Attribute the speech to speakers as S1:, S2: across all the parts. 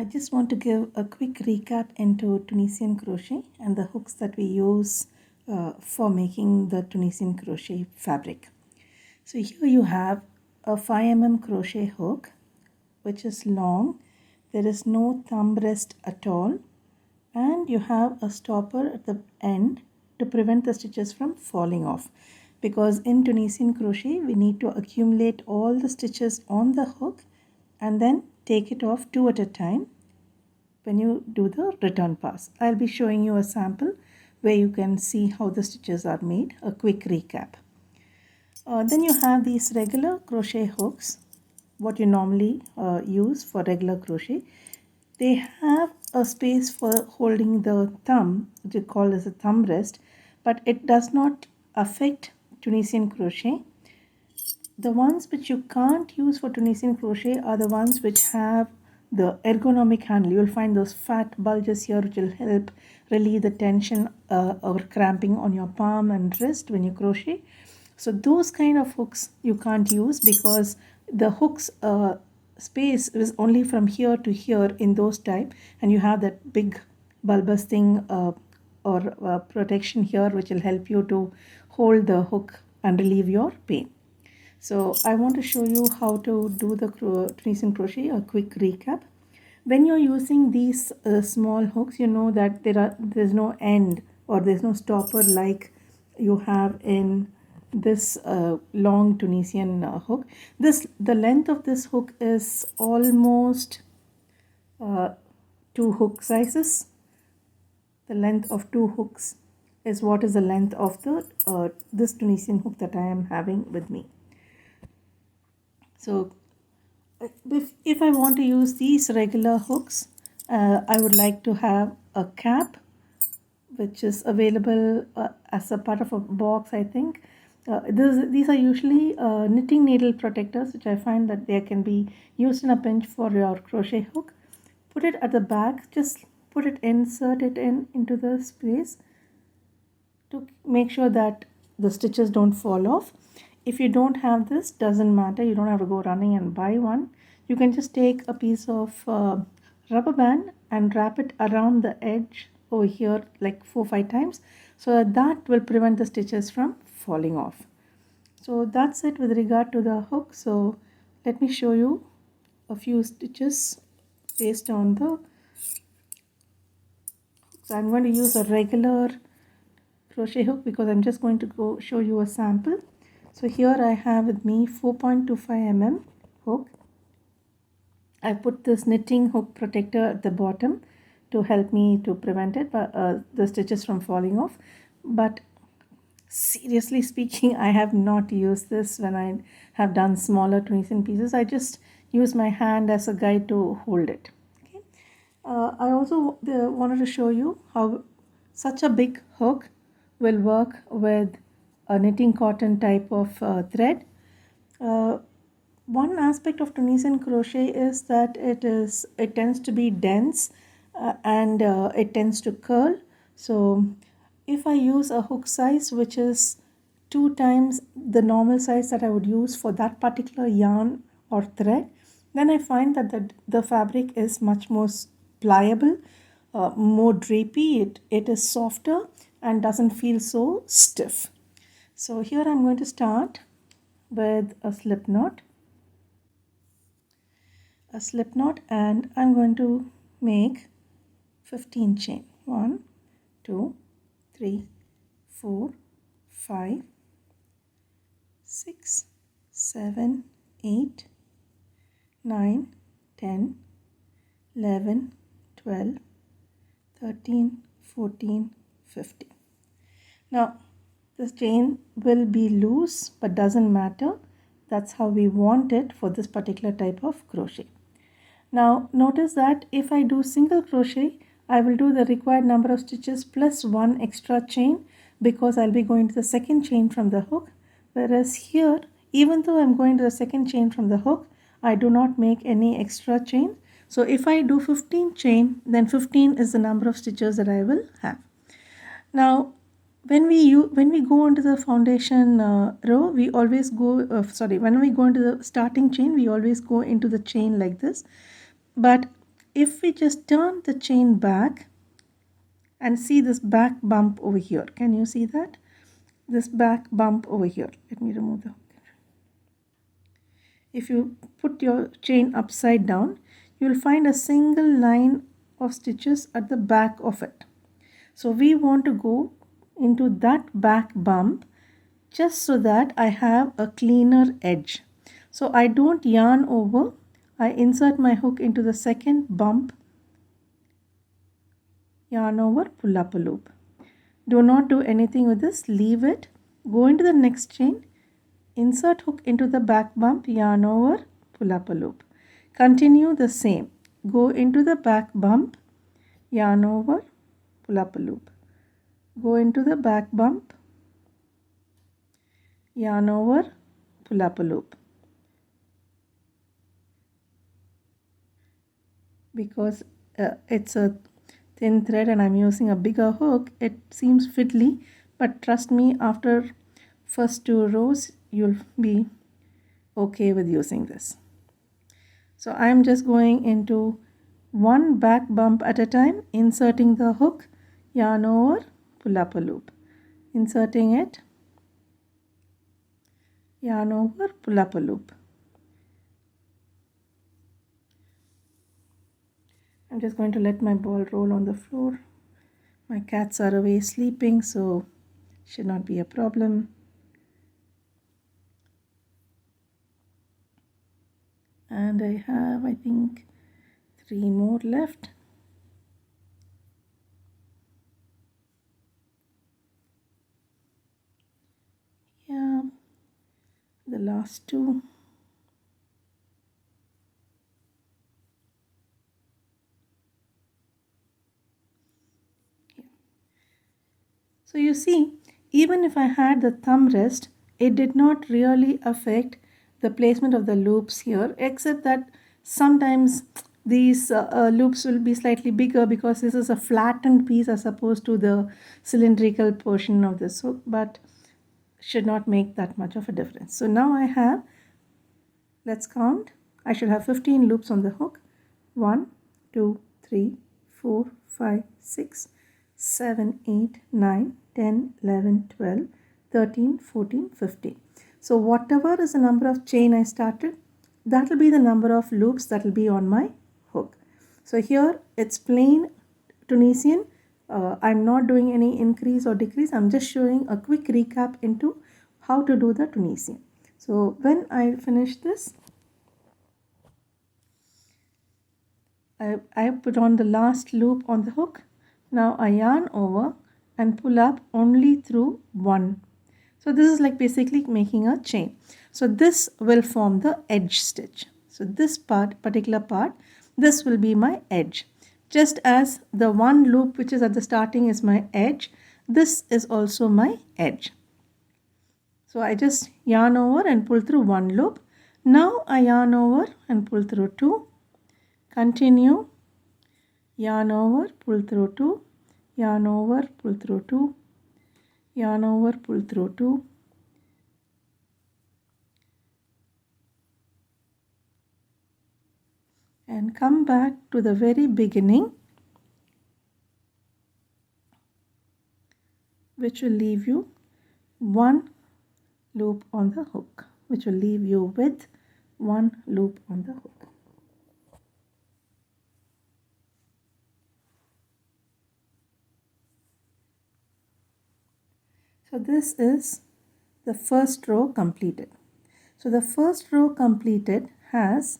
S1: I just want to give a quick recap into Tunisian crochet and the hooks that we use for making the Tunisian crochet fabric. So here you have a 5 mm crochet hook which is long. There is no thumb rest at all, and you have a stopper at the end to prevent the stitches from falling off, because in Tunisian crochet we need to accumulate all the stitches on the hook and then take it off two at a time when you do the return pass. I'll be showing you a sample where you can see how the stitches are made, a quick recap. Then you have these regular crochet hooks, what you normally use for regular crochet. They have a space for holding the thumb, which is called as a thumb rest, but it does not affect Tunisian crochet. The ones which you can't use for Tunisian crochet are the ones which have the ergonomic handle. You'll find those fat bulges here which will help relieve the tension or cramping on your palm and wrist when you crochet. So those kind of hooks you can't use because the hooks space is only from here to here in those type, and you have that big bulbous thing or protection here which will help you to hold the hook and relieve your pain. So I want to show you how to do the Tunisian crochet, a quick recap. When you're using these small hooks, you know that there's no end or there's no stopper like you have in this long Tunisian hook. The length of this hook is almost 2 hook sizes. The length of 2 hooks is what is the length of the this Tunisian hook that I am having with me. So if I want to use these regular hooks, I would like to have a cap which is available as a part of a box, I think. These are usually knitting needle protectors, which I find that they can be used in a pinch for your crochet hook. Put it at the back, just put it, insert it into the space to make sure that the stitches don't fall off. If you don't have this, doesn't matter, you don't have to go running and buy one. You can just take a piece of rubber band and wrap it around the edge over here like 4-5 times, so that will prevent the stitches from falling off. So that's it with regard to the hook. So let me show you a few stitches based on the hook. So I'm going to use a regular crochet hook because I'm just going to go show you a sample. So here I have with me 4.25 mm hook. I put this knitting hook protector at the bottom to help me to prevent it, the stitches from falling off. But seriously speaking, I have not used this when I have done smaller Tunisian pieces. I just use my hand as a guide to hold it. Okay. I also wanted to show you how such a big hook will work with a knitting cotton type of thread. One aspect of Tunisian crochet is that it tends to be dense and it tends to curl. So if I use a hook size which is 2 times the normal size that I would use for that particular yarn or thread, then I find that the fabric is much more pliable, more drapey, it is softer and doesn't feel so stiff. So here I'm going to start with a slip knot. And I'm going to make 15 chain. 1, 2, 3, 4, 5, 6, 7, 8, 9, 10, 11, 12, 13, 14, 15. Now this chain will be loose but doesn't matter. That's how we want it for this particular type of crochet. Now notice that if I do single crochet, I will do the required number of stitches plus 1 extra chain because I'll be going to the second chain from the hook. Whereas here, even though I'm going to the second chain from the hook, I do not make any extra chain. So if I do 15 chain, then 15 is the number of stitches that I will have. Now when we go into the foundation row, we always go when we go into the starting chain, we always go into the chain like this. But if we just turn the chain back and see this back bump over here, can you see that? This back bump over here. Let me remove the hook. If you put your chain upside down, you will find a single line of stitches at the back of it. So we want to go into that back bump just so that I have a cleaner edge. So I don't yarn over, I insert my hook into the second bump, yarn over, pull up a loop. Do not do anything with this, leave it, go into the next chain, insert hook into the back bump, yarn over, pull up a loop. Continue the same, go into the back bump, yarn over, pull up a loop. Go into the back bump, yarn over, pull up a loop. Because it's a thin thread and I'm using a bigger hook, it seems fiddly, but trust me, after first 2 rows you'll be okay with using this. So I'm just going into one back bump at a time, inserting the hook, yarn over, pull up a loop, inserting it, yarn over, pull up a loop. I'm just going to let my ball roll on the floor. My cats are away sleeping, so should not be a problem. And I have, I think, 3 more left. Yeah, the last 2. So you see, even if I had the thumb rest, it did not really affect the placement of the loops here, except that sometimes these loops will be slightly bigger because this is a flattened piece as opposed to the cylindrical portion of this hook, but should not make that much of a difference. So now I have, let's count, I should have 15 loops on the hook. 1, 2, 3, 4, 5, 6, 7, 8, 9, 10, 11, 12, 13, 14, 15. So whatever is the number of chain I started, that will be the number of loops that will be on my hook. So here it's plain Tunisian. I'm not doing any increase or decrease. I'm just showing a quick recap into how to do the Tunisian. So when I finish this, I put on the last loop on the hook. Now I yarn over and pull up only through 1. So this is like basically making a chain. So this will form the edge stitch. So this part, particular part, this will be my edge. Just as the one loop which is at the starting is my edge, this is also my edge. So I just yarn over and pull through 1 loop. Now I yarn over and pull through 2. Continue, yarn over, pull through 2, yarn over, pull through 2, yarn over, pull through 2, and come back to the very beginning, which will leave you 1 loop on the hook, which will leave you with 1 loop on the hook. So this is the first row completed. So the first row completed has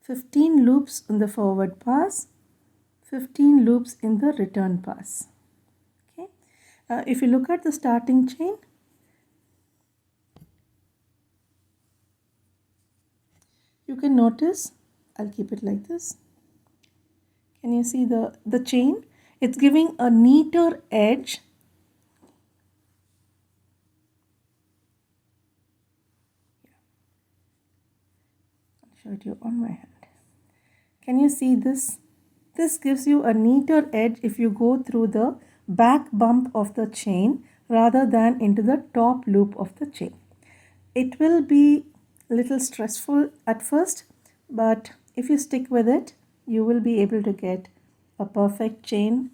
S1: 15 loops in the forward pass, 15 loops in the return pass. Okay. If you look at the starting chain, you can notice, I'll keep it like this. Can you see the chain? It's giving a neater edge. I'll show it you on my hand. Can you see this? This gives you a neater edge if you go through the back bump of the chain rather than into the top loop of the chain. It will be a little stressful at first, but if you stick with it, you will be able to get a perfect chain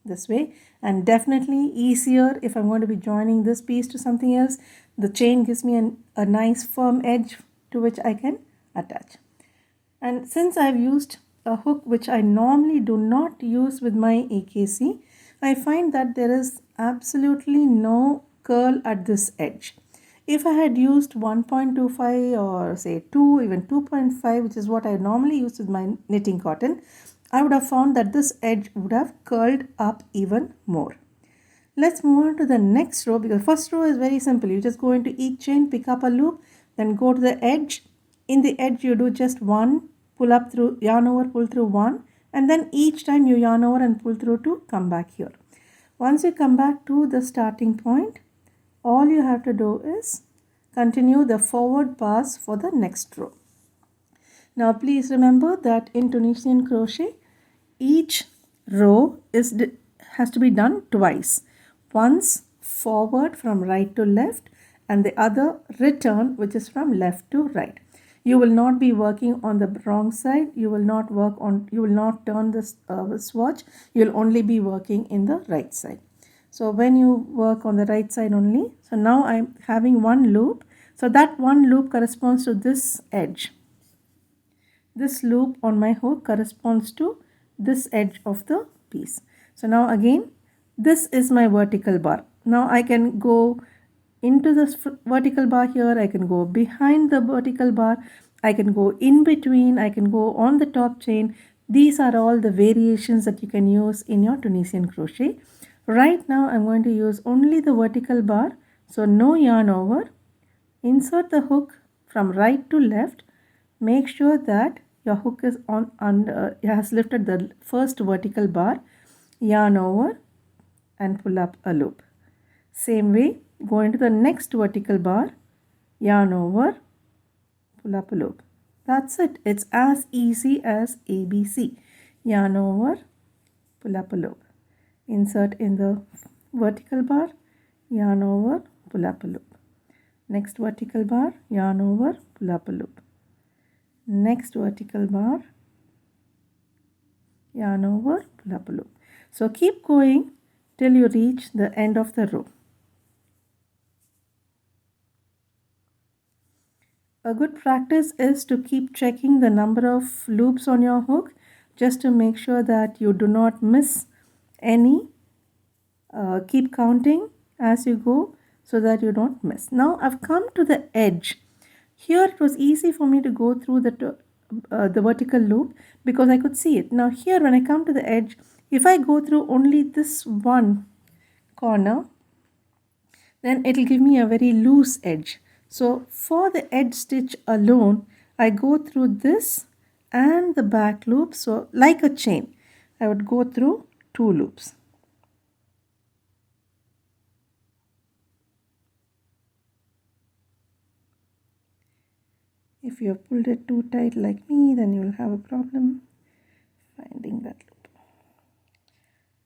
S1: this way, and definitely easier if I'm going to be joining this piece to something else. The chain gives me a nice firm edge to which I can attach. And since I've used a hook which I normally do not use with my AKC, I find that there is absolutely no curl at this edge. If I had used 1.25 or say 2, even 2.5, which is what I normally use with my knitting cotton, I would have found that this edge would have curled up even more. Let's move on to the next row, because first row is very simple. You just go into each chain, pick up a loop, then go to the edge. In the edge you do just one, pull up through, yarn over, pull through one, and then each time you yarn over and pull through to come back here. Once you come back to the starting point, all you have to do is continue the forward pass for the next row. Now please remember that in Tunisian crochet, each row has to be done twice. Once forward from right to left, and the other return, which is from left to right. You will not be working on the wrong side. You will not turn this swatch. You will only be working in the right side. So when you work on the right side only, so now I'm having one loop. So that one loop corresponds to this edge. This loop on my hook corresponds to this edge of the piece. So now again, this is my vertical bar. Now I can go into this vertical bar here, I can go behind the vertical bar, I can go in between, I can go on the top chain. These are all the variations that you can use in your Tunisian crochet. Right now I'm going to use only the vertical bar, so no yarn over. Insert the hook from right to left. Make sure that your hook is has lifted the first vertical bar, yarn over and pull up a loop. Same way, go into the next vertical bar, yarn over, pull up a loop. That's it. It's as easy as ABC. Yarn over, pull up a loop. Insert in the vertical bar, yarn over, pull up a loop. Next vertical bar, yarn over, pull up a loop. Next vertical bar, yarn over, pull up a loop. So keep going till you reach the end of the row. A good practice is to keep checking the number of loops on your hook, just to make sure that you do not miss any. Keep counting as you go so that you don't miss. Now I've come to the edge. Here it was easy for me to go through the vertical loop because I could see it. Now here when I come to the edge, if I go through only this one corner, then it will give me a very loose edge. So for the edge stitch alone, I go through this and the back loop. So like a chain, I would go through 2 loops. If you have pulled it too tight like me, then you will have a problem finding that loop.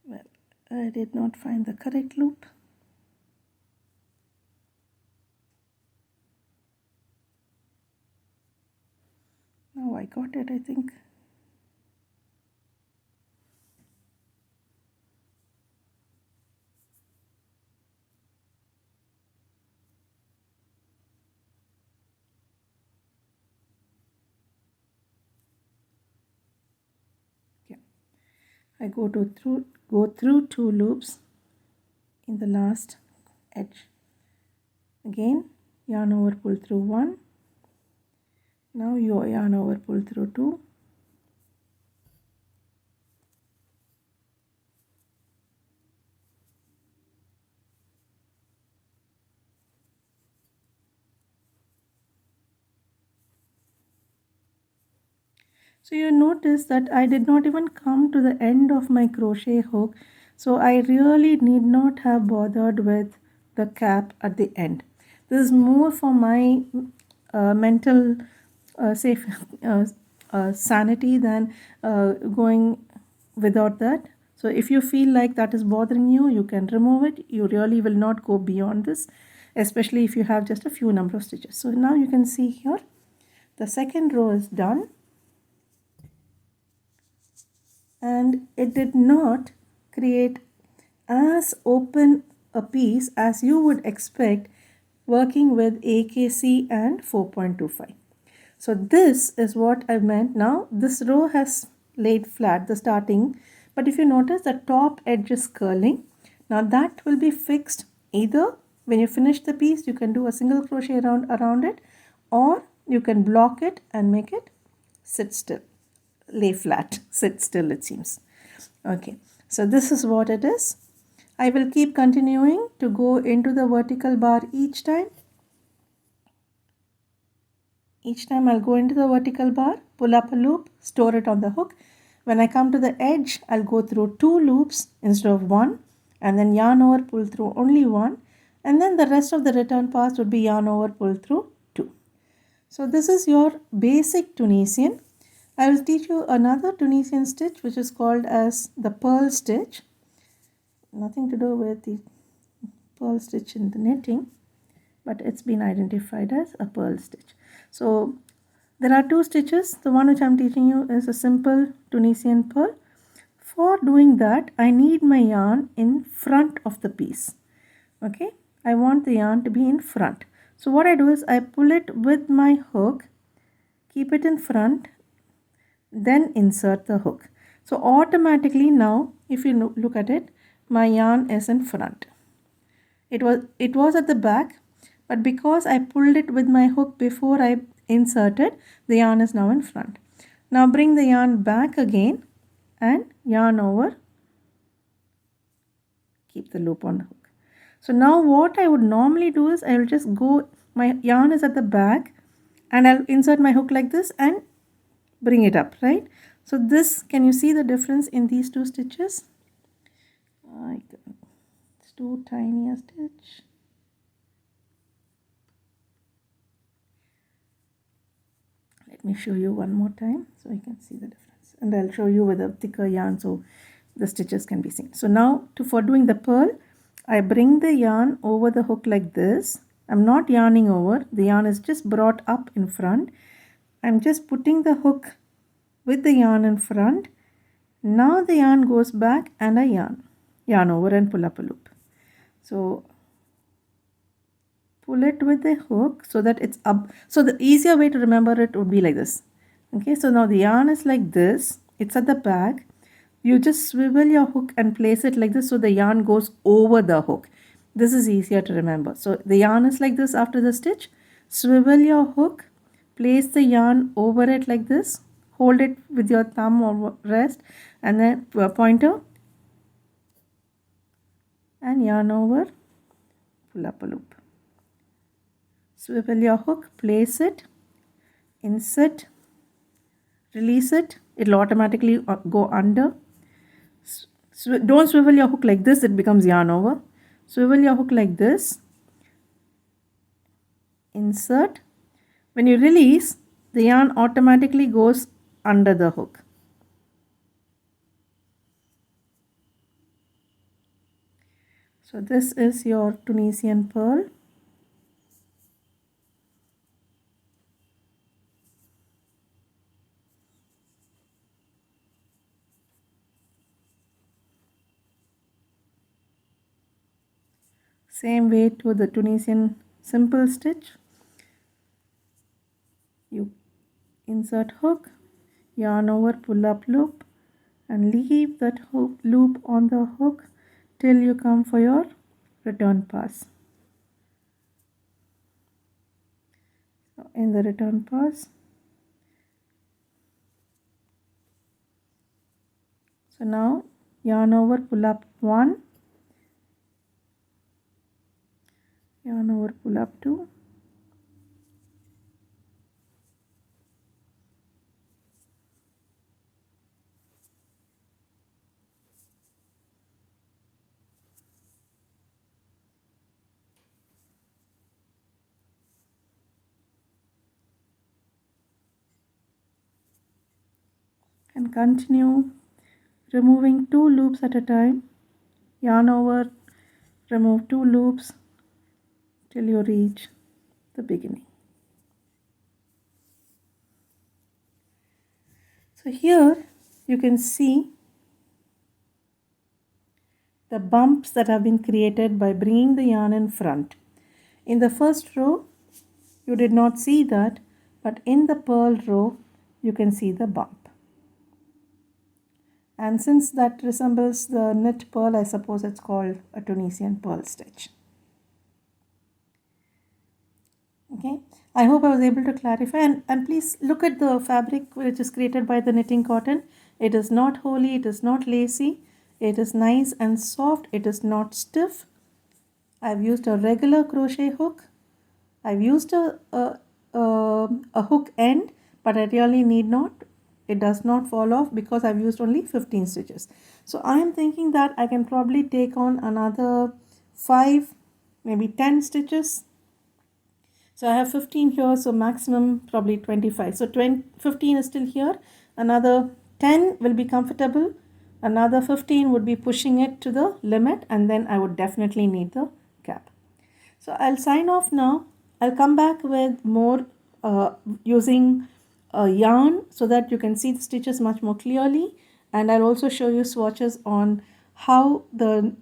S1: Well, I did not find the correct loop. Now I got it, I think. I go through 2 loops in the last edge. Again, yarn over, pull through 1. Now you yarn over, pull through 2. So you notice that I did not even come to the end of my crochet hook. So I really need not have bothered with the cap at the end. This is more for my mental sanity than going without that. So if you feel like that is bothering you, you can remove it. You really will not go beyond this, especially if you have just a few number of stitches. So now you can see here the second row is done. and it did not create as open a piece as you would expect working with AKC and 4.25. So this is what I meant. Now this row has laid flat, the starting, but if you notice the top edge is curling. Now that will be fixed either when you finish the piece you can do a single crochet around it, or you can block it and make it sit still, lay flat, sit still it seems. Okay, so this is what it is. I will keep continuing to go into the vertical bar each time. Each time I'll go into the vertical bar, pull up a loop, store it on the hook. When I come to the edge, I'll go through 2 loops instead of 1, and then yarn over, pull through only 1, and then the rest of the return pass would be yarn over, pull through 2. So this is your basic Tunisian. I will teach you another Tunisian stitch which is called as the pearl stitch. Nothing to do with the pearl stitch in the knitting, but it's been identified as a pearl stitch. So there are 2 stitches. The one which I'm teaching you is a simple Tunisian pearl. For doing that, I need my yarn in front of the piece. Okay, I want the yarn to be in front. So what I do is I pull it with my hook, keep it in front, then insert the hook. So automatically now, if you look at it, my yarn is in front. It was at the back, but because I pulled it with my hook before I inserted, the yarn is now in front. Now bring the yarn back again and yarn over, keep the loop on the hook. So now what I would normally do is I will just go, my yarn is at the back and I'll insert my hook like this and bring it up, right? So this, can you see the difference in these 2 stitches? It's too tiny a stitch. Let me show you one more time so you can see the difference, and I'll show you with a thicker yarn so the stitches can be seen. So now for doing the pearl, I bring the yarn over the hook like this. I'm not yarning over, the yarn is just brought up in front. I'm just putting the hook with the yarn in front. Now the yarn goes back and I yarn over and pull up a loop. So pull it with the hook so that it's up. So the easier way to remember it would be like this. Okay, so now the yarn is like this, it's at the back. You just swivel your hook and place it like this so the yarn goes over the hook. This is easier to remember. So the yarn is like this after the stitch. Swivel your hook, place the yarn over it like this, hold it with your thumb or rest and then pointer and yarn over, pull up a loop. Swivel your hook, place it, insert, release it, it will automatically go under. Don't swivel your hook like this, it becomes yarn over. Swivel your hook like this, insert. When you release, the yarn automatically goes under the hook. So this is your Tunisian pearl. Same way to the Tunisian simple stitch. You insert hook, yarn over, pull up loop and leave that hook loop on the hook till you come for your return pass. So in the return pass, so now yarn over, pull up 1, yarn over, pull up 2, and continue removing 2 loops at a time. Yarn over, remove 2 loops till you reach the beginning. So here you can see the bumps that have been created by bringing the yarn in front. In the first row, you did not see that, but in the purl row, you can see the bump. And since that resembles the knit purl, I suppose it's called a Tunisian purl stitch. Okay, I hope I was able to clarify, and please look at the fabric which is created by the knitting cotton. It is not holey, it is not lacy, it is nice and soft, it is not stiff. I've used a regular crochet hook. I've used a hook end, but I really need not. It does not fall off because I've used only 15 stitches. So I am thinking that I can probably take on another 5, maybe 10 stitches. So I have 15 here, so maximum probably 25. So 15 is still here. Another 10 will be comfortable. Another 15 would be pushing it to the limit, and then I would definitely need the cap. So I'll sign off now. I'll come back with more using yarn so that you can see the stitches much more clearly, and I'll also show you swatches on how the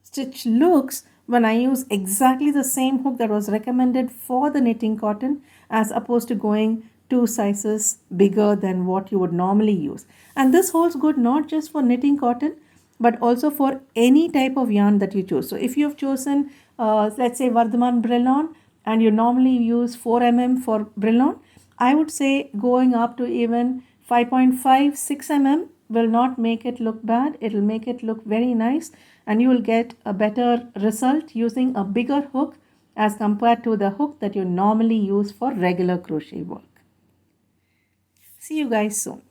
S1: stitch looks when I use exactly the same hook that was recommended for the knitting cotton as opposed to going 2 sizes bigger than what you would normally use. And this holds good not just for knitting cotton but also for any type of yarn that you choose. So if you have chosen let's say Vardhaman Brillon and you normally use 4 mm for Brillon, I would say going up to even 5.5, 6 mm will not make it look bad. It will make it look very nice, and you will get a better result using a bigger hook as compared to the hook that you normally use for regular crochet work. See you guys soon.